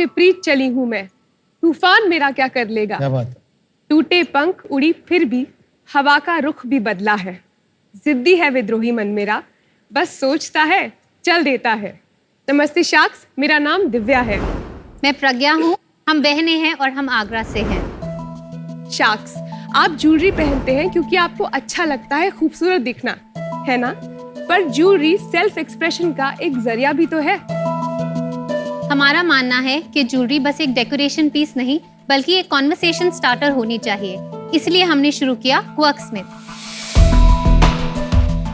विपरीत चली हूँ मैं, तूफान मेरा क्या कर लेगा। क्या बात है। टूटे पंख उड़ी फिर भी हवा का रुख भी बदला है। जिद्दी है विद्रोही मन मेरा, बस सोचता है चल देता है। नमस्ते शाक्स, मेरा नाम दिव्या है। मैं प्रज्ञा हूँ, हम बहनें हैं और हम आगरा से हैं। शाक्स, आप ज्वेलरी पहनते हैं क्योंकि आपको अच्छा लगता है खूबसूरत दिखना, है ना? पर ज्वेलरी सेल्फ एक्सप्रेशन का एक जरिया भी तो है। हमारा मानना है कि ज्वेलरी बस एक डेकोरेशन पीस नहीं बल्कि एक कॉन्वर्सेशन स्टार्टर होनी चाहिए, इसलिए हमने शुरू किया क्वर्कस्मिथ।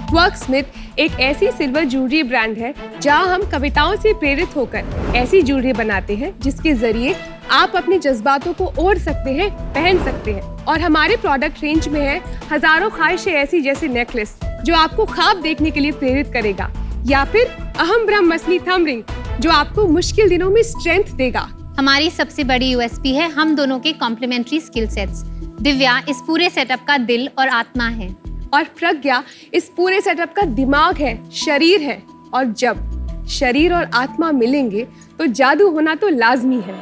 क्वर्कस्मिथ एक ऐसी सिल्वर ज्वेलरी ब्रांड है जहां हम कविताओं से प्रेरित होकर ऐसी ज्वेलरी बनाते हैं जिसके जरिए आप अपने जज्बातों को ओढ़ सकते हैं, पहन सकते हैं। और हमारे प्रोडक्ट रेंज में है हजारों ख्वाहिशें ऐसी जैसे नेकलेस जो आपको ख्वाब देखने के लिए प्रेरित करेगा, या फिर अहम ब्रह्मस्मी थंब रिंग जो आपको मुश्किल दिनों में स्ट्रेंथ देगा। हमारी सबसे बड़ी यूएसपी है हम दोनों के कॉम्प्लीमेंट्री स्किल सेट्स। दिव्या इस पूरे सेटअप का दिल और आत्मा है और प्रज्ञा इस पूरे सेटअप का दिमाग है, शरीर है। और जब शरीर और आत्मा मिलेंगे तो जादू होना तो लाजमी है।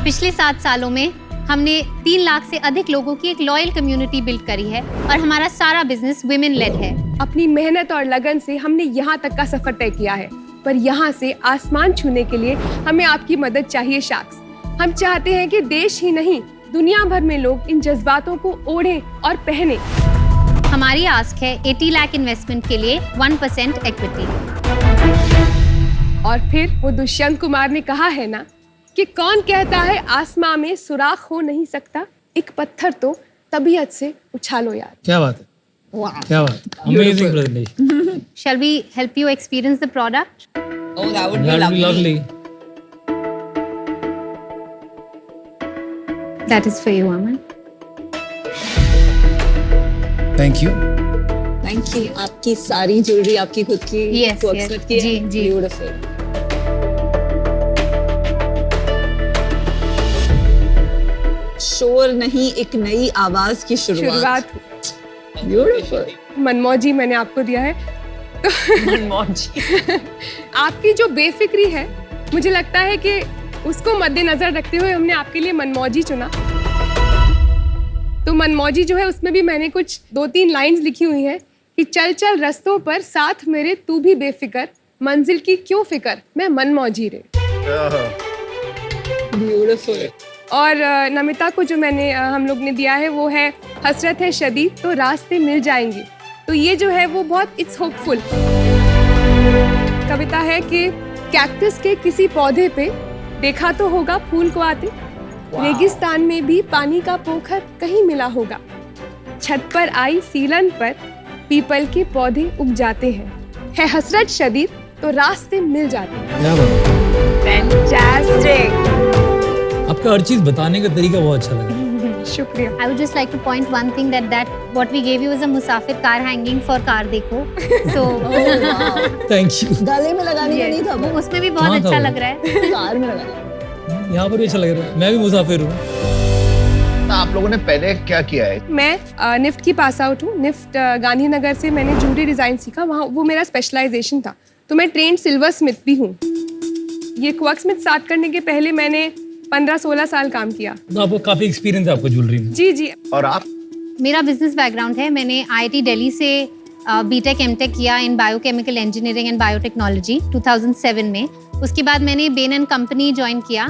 पिछले 7 सालों में हमने 3 लाख से अधिक लोगों की एक लॉयल कम्युनिटी बिल्ड करी है और हमारा सारा बिजनेस वुमेन लेड है। अपनी मेहनत और लगन से हमने यहाँ तक का सफर तय किया है, पर यहाँ से आसमान छूने के लिए हमें आपकी मदद चाहिए शाक्स। हम चाहते हैं कि देश ही नहीं दुनिया भर में लोग इन जज्बातों को ओढ़ें और पहने। हमारी आस्क है 80 लाख इन्वेस्टमेंट के लिए 1% इक्विटी। और फिर वो दुष्यंत कुमार ने कहा है ना कि कौन कहता है आसमां में सुराख हो नहीं सकता, एक पत्थर तो तबीयत से उछालो यार। क्या बात है, क्या बात है, amazing presentation. Shall we help you experience the product? Oh, that would be lovely. That is for you, Aman. Thank you. Thank you. आपकी सारी ज्वेलरी आपकी खुद की Yes, Worksmith yes. की जी, जी। Beautiful. शोर नहीं, एक नई आवाज की शुरुआत। Beautiful. मनमौजी मैंने आपको दिया है। आपकी जो बेफिक्री है, मुझे लगता है कि उसको मद्देनजर रखते हुए हमने आपके लिए मनमौजी चुना। तो मनमौजी जो है उसमें भी मैंने कुछ 2-3 लाइंस लिखी हुई हैं कि चल चल रस्तों पर साथ मेरे तू भी बेफिक्र, मंजिल की क्यों फिक्र, मैं मनमौजी रे। Beautiful. और नमिता को जो मैंने हम लोग ने दिया है वो है हसरत है शदीद तो रास्ते मिल जाएंगे। तो ये जो है वो बहुत इट्स होपफुल कविता है कि कैक्टस के किसी पौधे पे देखा तो होगा फूल को आते, रेगिस्तान में भी पानी का पोखर कहीं मिला होगा, छत पर आई सीलन पर पीपल के पौधे उग जाते हैं, है हसरत शदीद तो रास्ते मिल जाते हैं। क्या बात है। फैंटास्टिक। आपका हर चीज बताने का तरीका बहुत अच्छा लगा। शुक्रिया। I would just like to point one thing that what we gave you is a musafir car hanging for car देखो. So thank you. गले में लगाने का नहीं था वो वो, उसमें भी बहुत हाँ, था अच्छा वो। लग रहा है। कार में लगाने। यहाँ पर भी अच्छा लग रहा है, मैं भी मुसाफिर हूँ। आप लोगों ने पहले क्या किया है? मैं निफ्ट की पास आउट हूँ। निफ्ट गांधीनगर से मैंने ज्वेलरी डिजाइन सीखा, वहाँ वो मेरा स्पेशलाइजेशन था। तो मैं ट्रेंड सिल्वर स्मिथ भी हूँ। ये क्वर्कस्मिथ स्टार्ट करने के पहले मैंने 15-16 साल काम किया। तो आपको काफी एक्सपीरियंस है आपको ज्वेलरी में। जी जी। और आप? मेरा बिजनेस बैकग्राउंड है, मैंने IIT दिल्ली से बीटेक एमटेक किया in biochemical engineering and biotechnology 2007 में। उसके बाद मैंने बेन एंड कंपनी ज्वाइन किया,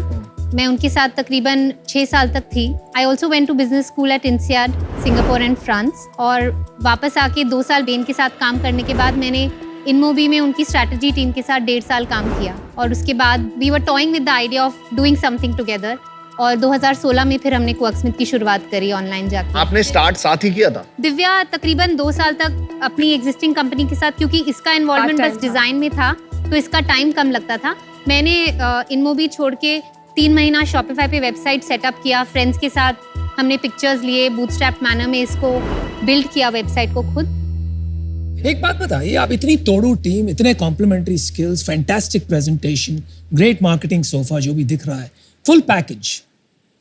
मैं उनके साथ तकरीबन 6 साल तक थी। I also went to business school at INSEAD Singapore and France. और वापस आके 2 साल बेन के साथ काम करने के बाद मैंने इनमोबी में उनकी स्ट्रैटेजी टीम के साथ 1.5 साल काम किया। और उसके बाद we were toying with the idea of doing something together. और 2016 में फिर हमने क्वर्कस्मिथ की शुरुआत करी ऑनलाइन जाके। आपने स्टार्ट साथ ही किया था? दिव्या तकरीबन 2 साल तक अपनी एग्जिस्टिंग कंपनी के साथ, क्योंकि इसका इन्वॉल्वमेंट बस डिजाइन में था तो इसका टाइम कम लगता था। मैंने इनमोबी छोड़ के 3 महीना शॉपिफाई पे वेबसाइट सेटअप किया, फ्रेंड्स के साथ हमने पिक्चर्स लिए, बूटस्ट्रैप मैनर में इसको बिल्ड किया वेबसाइट को खुद। एक बात बताइए, आप इतनी तोड़ू टीम, इतने complementary skills, fantastic presentation, great marketing so far जो भी दिख रहा है, फुल पैकेज,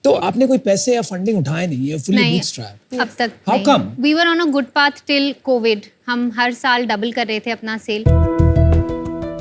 तो आपने कोई पैसे या फंडिंग उठाए नहीं है? फुली बूटस्ट्रैप अब तक How come? We were on a good path till Covid. हम हर साल डबल कर रहे थे अपना सेल।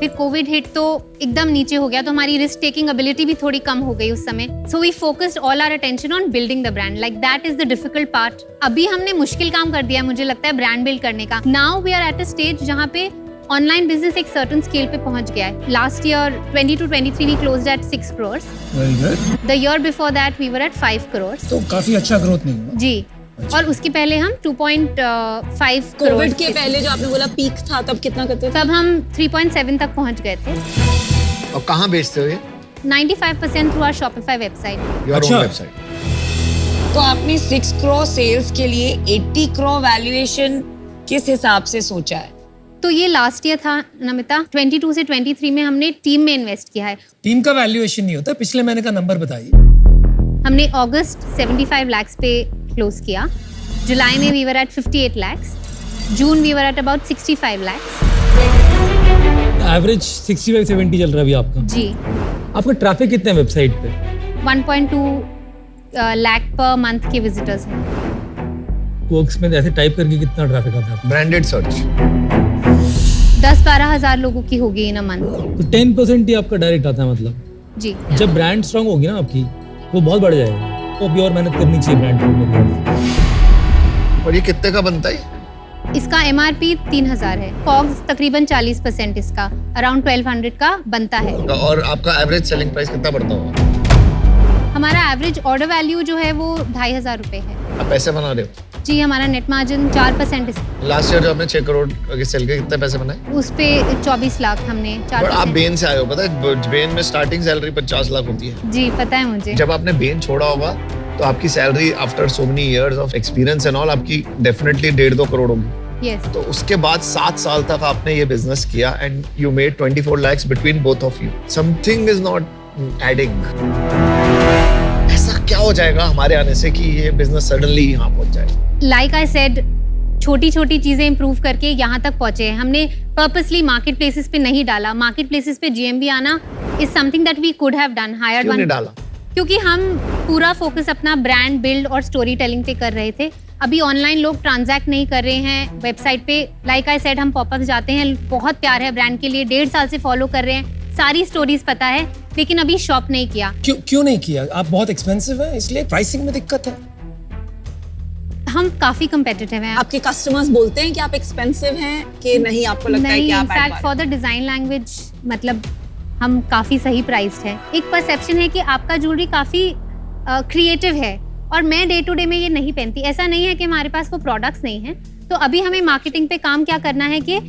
फिर कोविड हिट तो एकदम नीचे हो गया, तो हमारी रिस्क टेकिंग एबिलिटी भी थोड़ी कम हो गई उस समय. So we focused all our attention on building the brand. Like that is the difficult part. अभी हमने मुश्किल काम कर दिया मुझे लगता है ब्रांड बिल्ड करने का. Now we are at a stage जहाँ पे ऑनलाइन बिजनेस एक सर्टेन स्केल पे पहुंच गया है. Last year 22-23 we closed at 6 crores. Very good. The year before that we were at 5 crores. तो काफी अच्छा ग्रोथ नहीं हुआ. जी. और उसके पहले हम 2.5 कोविड crores के पहले जो आपने बोला पीक था तब कितना करते थे? तब हम 3.7 तक पहुंच गए थे. और कहाँ बेचते हो ये? 95% through our Shopify website. Your अच्छा। Own website. तो आपने 6 crore सेल्स के लिए 80 crore वैल्यूएशन किस हिसाब से सोचा है? तो ये लास्ट ईयर था नमिता. 22 से 23 में हमने टीम में इन्वेस्ट किया है. टीम का वैल्यूएशन नहीं होता. पिछले महीने का नंबर बताइए. हमने अगस्त 75 lakhs पे क्लोज किया. जुलाई में we were at 58 lakhs. June we were at about 65 lakhs. Average 65-70 चल रहा है अभी आपका. जी. आपका ट्रैफिक कितना है वेबसाइट पे? 1.2 lakh पर मंथ के विजिटर्स हैं. वर्क्स में ऐसे टाइप करके कितना ट्रैफिक आता है? Branded search. 10-12 हज़ार लोगों की होगी इन अ मंथ. तो 10% ही आपका डायरेक्ट आता है मतलब. जी. जब ब्रांड स्ट्रांग होगी ना आपकी वो बहुत बढ़ जाएगा. तो अभी और मेहनत करनी चाहिए ब्रांड को. और ये कितने का बनता है? इसका MRP 3000 है. कॉग्स तकरीबन 40% इसका अराउंड 1200 का बनता है. और आपका एवरेज सेलिंग प्राइस कितना पड़ता होगा? हमारा एवरेज ऑर्डर वैल्यू जो है वो 2500 रुपए है. आप पैसे बना रहे हो? जी. हमारा नेट मार्जिन 4% लास्ट ईयर जो आपने 6 करोड़ के सेल के कितने पैसे बनाए? उस पे 24 लाख हमने. बट आप 4%. बेन से आए हो, पता है बेन में स्टार्टिंग सैलरी 50 लाख होती है. जी पता है मुझे. जब आपने बेन छोड़ा होगा तो आपकी salary after so many years of experience and all आपकी डेफिनेटली 1.5-2 करोड़ होगी. यस. तो उसके बाद 7 साल तक आपने ये बिजनेस किया and you made 24 lakhs between both of you. Something is not adding. ऐसा क्या हो जाएगा हमारे आने से कि ये बिजनेस सडनली यहाँ पहुंच जाए? लाइक आई सेड, छोटी छोटी चीजें इंप्रूव करके यहाँ तक पहुंचे हैं. हमने पर्पसली मार्केट प्लेसेस पे नहीं डाला. मार्केट प्लेसेस पे GMV आना is something that we could have done. हायर्ड क्यों नहीं वन. डाला? क्योंकि हम पूरा फोकस अपना ब्रांड बिल्ड और स्टोरी टेलिंग पे कर रहे थे. अभी ऑनलाइन लोग ट्रांजैक्ट नहीं कर रहे हैं वेबसाइट पे. लाइक आई सेड, हम पॉपअप जाते हैं, बहुत प्यार है ब्रांड के लिए, 1.5 साल से फॉलो कर रहे हैं, सारी स्टोरीज पता है, लेकिन अभी शॉप नहीं किया. क्यों नहीं किया? आप बहुत एक्सपेंसिव है इसलिए प्राइसिंग में दिक्कत है. हम काफी कम्पिटिटिव हैं. आपके कस्टमर्स बोलते हैं कि आप एक्सपेंसिव हैं कि नहीं? आपको लगता है नहीं, कि आप in fact for the design language मतलब हम काफी सही प्राइस्ड है. एक परसेप्शन है कि आपका ज्वेलरी काफी क्रिएटिव है और मैं डे टू डे में ये नहीं पहनती. ऐसा नहीं है कि हमारे पास वो प्रोडक्ट्स नहीं हैं. तो अभी हमें मार्केटिंग पे काम क्या करना है कि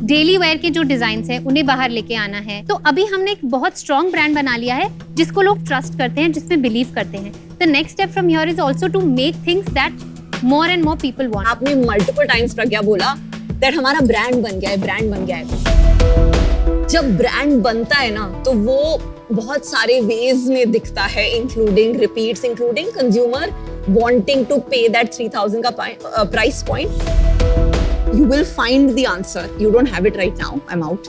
डेली वेयर के जो डिजाइन है उन्हें बाहर लेके आना है. तो अभी हमने एक बहुत स्ट्रॉन्ग ब्रांड बना लिया है जिसको लोग ट्रस्ट करते हैं, जिसमें बिलीव करते हैं. The next step from here is also to make things that more and more people want. आपने मल्टीपल टाइम्स प्रज्ञा बोला दैट हमारा ब्रांड बन गया है, ब्रांड बन गया है. जब ब्रांड बनता है ना तो वो बहुत सारे वेज में दिखता है, including repeats, including consumer wanting to pay that 3000 का price point. You will find the answer. You don't have it right now. I am out.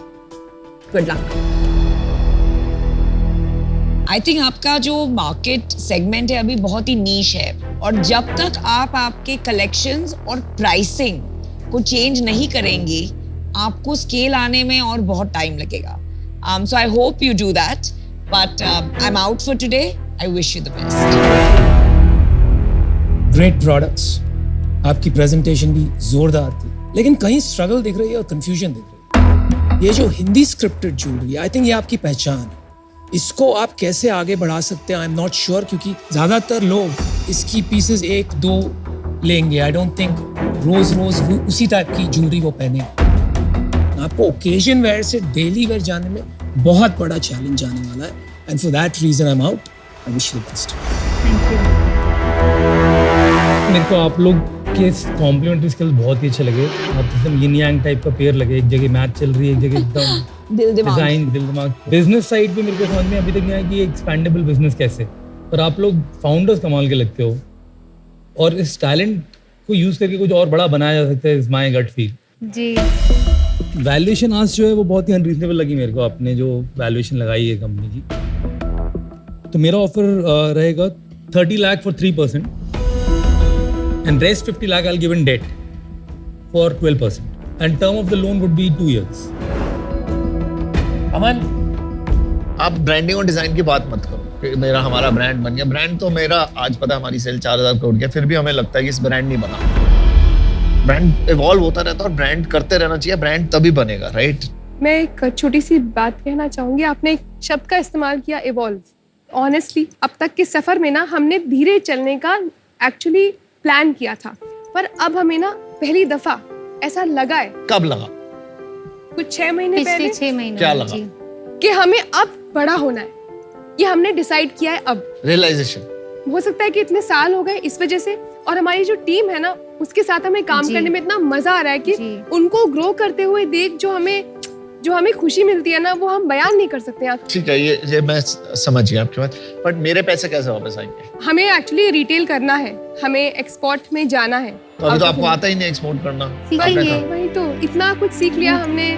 Good luck. I think आपका जो मार्केट सेगमेंट है अभी बहुत ही नीश है और जब तक आप आपके कलेक्शंस और प्राइसिंग को चेंज नहीं करेंगे आपको स्केल आने में और बहुत टाइम लगेगा. So I hope you do that. But I am out for today. I wish you the best. Great products. आपकी प्रेजेंटेशन भी जोरदार थी लेकिन कहीं स्ट्रगल दिख रही है और कंफ्यूजन दिख रही है. ये जो Hindi scripted jewellery, I think ये आपकी पहचान है. इसको आप कैसे आगे बढ़ा सकते हैं आई एम नॉट श्योर, क्योंकि ज़्यादातर लोग इसकी पीसेस 1-2 लेंगे. आई डोंट थिंक रोज उसी टाइप की ज्वेलरी वो पहने. आपको ओकेजन वेयर से डेली वेयर जाने में बहुत बड़ा चैलेंज आने वाला है and for that reason I am out. I wish you the best. मेरे को आप लोग के कॉम्प्लीमेंट्री स्किल्स बहुत ही अच्छे लगे. आप एकदम यिन यांग टाइप का पेयर लगे. एक जगह मैच चल रही है, एक जगह एकदम डिजाइन दिल दिमाग. बिजनेस साइड पे मेरे को समझ में अभी तक नहीं आया कि एक्सपेंडेबल बिजनेस कैसे. पर आप लोग फाउंडर्स कमाल के लगते हो और इस टैलेंट को यूज करके कुछ और बड़ा बनाया जा सकता है. Is my gut feel. जी. वैल्यूएशन आज जो है वो बहुत ही अनरीजनेबल लगी मेरे को. आपने जो वैल्यूएशन लगाई है कंपनी की, तो मेरा ऑफर रहेगा 30 lakh for 3% and rest 50 lakh I'll give in debt for 12%, and term of the loan would be 2 years. अमन, आप ब्रांडिंग और डिजाइन की बात मत करो कि मेरा हमारा ब्रांड बन गया। ब्रांड तो मेरा आज पता है हमारी सेल 4000 करोड़ गया, फिर भी हमें लगता है कि इस ब्रांड नहीं बना। ब्रांड इवॉल्व होता रहता है और ब्रांड करते रहना चाहिए, ब्रांड तभी बनेगा, राइट? मैं एक छोटी सी बात कहना चाहूंगी। आपने एक शब्द का इस्तेमाल किया, इवॉल्व। ऑनेस्टली अब तक के सफर में ना हमने धीरे चलने का एक्चुअली प्लान किया था, पर अब हमें ना पहली दफा ऐसा लगा है कब लगा? कुछ 6 महीने पिछले पहले 6 महीनों क्या में, लगा? जी। कि हमें अब बड़ा होना है। ये हमने डिसाइड किया है अब। रियलाइजेशन। हो सकता है कि इतने साल हो गए इस वजह से, और हमारी जो टीम है ना उसके साथ हमें काम जी। करने में इतना मजा आ रहा है कि जी। उनको ग्रो करते हुए देख जो हमें खुशी मिलती है ना, वो हम बयान नहीं कर सकते आप। ठीक है, ये मैं समझ गया आपकी बात, बट मेरे पैसे कैसे वापस आएंगे? हमें एक्चुअली रिटेल करना है, हमें एक्सपोर्ट में जाना है। तो अभी तो आपको आता ही नहीं एक्सपोर्ट करना। सीखेंगे। वही तो, इतना कुछ सीख लिया हमने।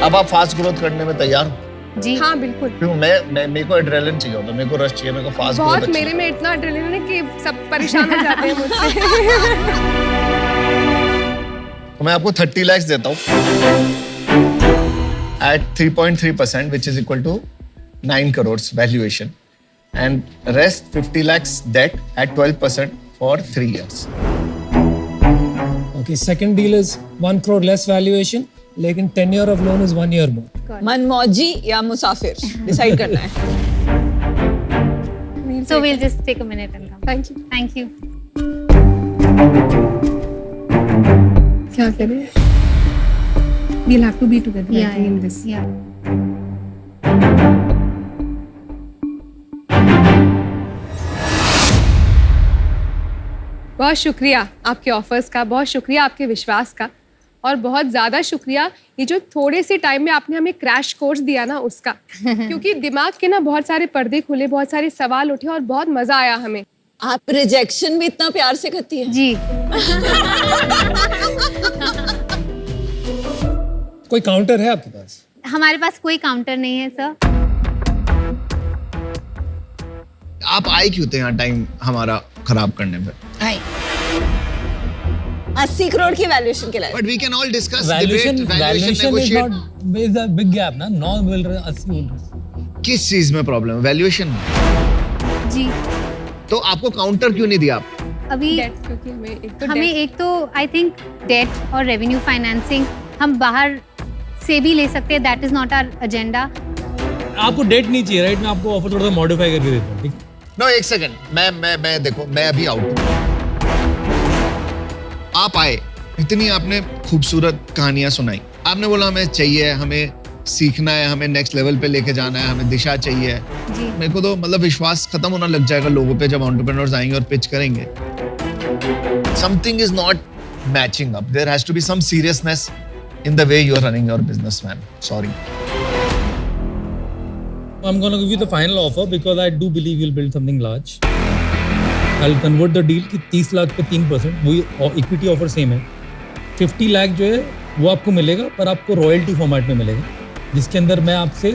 अब आप फास्ट ग्रोथ करने में तैयार हो? जी हाँ बिल्कुल। क्यों? मैं मेरे को एड्रेनलिन चाहिए होता, मेरे को रश चाहिए, मेरे को फास्ट बहुत ग्रोथ मेरे में इतना एड्रेनलिन है कि सब परेशान हो जाते हैं मुझसे। तो मैं आपको 30 lakhs देता हूँ at 3.3%, which is equal to 9 crores valuation, and rest 50 lakhs debt at 12% for 3 years. okay, second deal is 1 crore less valuation, लेकिन tenure of loan is 1 year more. मनमौजी या मुसाफिर डिसाइड करना है। So we'll just take a minute and come. Thank you. Thank you. क्या करें? We'll have to be together I think, in this. Yeah. बहुत शुक्रिया आपके offers का, बहुत शुक्रिया आपके विश्वास का, और बहुत ज़्यादा शुक्रिया ये जो थोड़े से टाइम में आपने हमें क्रैश कोर्स दिया ना उसका। क्योंकि दिमाग के ना बहुत सारे पर्दे खुले, बहुत सारे सवाल उठे और बहुत मज़ा आया हमें। आप रिजेक्शन भी इतना प्यार से करती है। जी। कोई काउंटर है आपके पास? हमारे पास कोई काउंटर नहीं है सर। आप आए क्यों थे यहाँ टाइम हमारा खराब करने पे? 80 करोड़ की वैल्यूएशन के लिए। But we can all discuss valuation debate, valuation is negotiate. Not is a big gap ना। 9 बोल रहे 80 बोल रहे। किस चीज में प्रॉब्लम है? वैल्यूएशन। जी। तो आपको काउंटर क्यों नहीं दिया? अभी Debt, क्योंकि हमें एक तो आई थिंक डेट और रेवेन्यू फाइनेंसिंग हम बाहर से भी ले सकते हैं, that is not our agenda. आपको डेट नहीं चाहिए, राइट? मैं आपको ऑफर थोड़ा सा मॉडिफाई करके देता हूँ, ठीक? नो, एक सेकंड, मैं देखो, मैं अभी आउट हूँ। आप आए, इतनी आपने खूबसूरत कहानियां सुनाई, आपने बोला हमें चाहिए, हमें सीखना है, हमें नेक्स्ट लेवल पे लेके जाना है, हमें दिशा चाहिए। जी। मेरे को तो मतलब विश्वास खत्म होना लग जाएगा लोगों पे जब एंटरप्रेन्योर्स आएंगे और पिच करेंगे। Something is not matching up, there has to be some seriousness in the way you are running your business, man. Sorry. I'm going to give you the final offer because I do believe you'll build something large. I'll convert the deal कि 30 लाख पे 3%, वही equity offer same है। 50 लाख जो है वो आपको मिलेगा, पर आपको रॉयल्टी फॉर्मेट में मिलेगा, जिसके अंदर मैं आपसे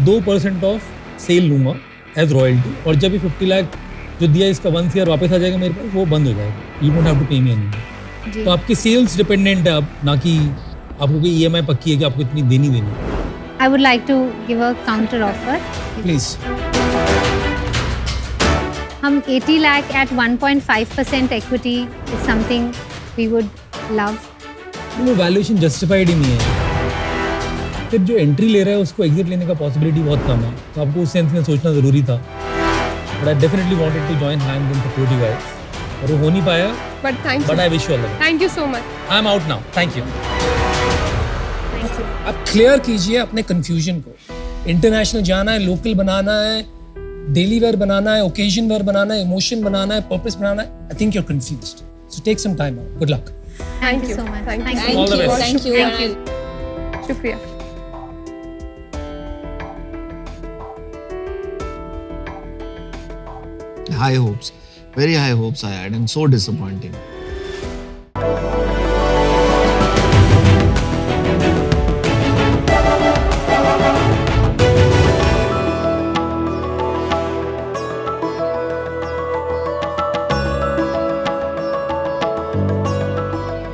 2% ऑफ सेल लूंगा एज रॉयल्टी, और जब ये 50 लाख जो दिया इसका 1 ईयर वापस आ जाएगा मेरे पास, वो बंद हो जाएगा। यू डोंट हैव टू पे मी एनीथिंग। तो आपकी सेल्स डिपेंडेंट है अब, ना कि आपको कोई EMI पक्की है कि आपको इतनी देनी है। I would like to give a counter offer. Please. हम 80 lakh at 1.5% equity is something we would love. वो वैल्यूएशन जस्टिफाइड ही नहीं है। फिर जो एंट्री ले रहा है उसको एग्जिट लेने का पॉसिबिलिटी बहुत कम है, तो आपको उस सेंस में सोचना ज़रूरी था। But I definitely wanted to join hands and support you guys, और वो हो नहीं पाया, But thank but you. I wish you all the best. Thank you so much. I am out now, thank you. आप clear कीजिए अपने confusion को। International जाना है, लोकल बनाना है, डेली वेयर बनाना है, ओकेजन वेयर बनाना है, इमोशन बनाना है, पर्पस बनाना है। I think you are confused, so take some time out. Good luck. Thank you so much. Thank you. Thank you. All the best. Thank you. Thank you. शुक्रिया। High hopes, very high hopes I had, and so disappointing.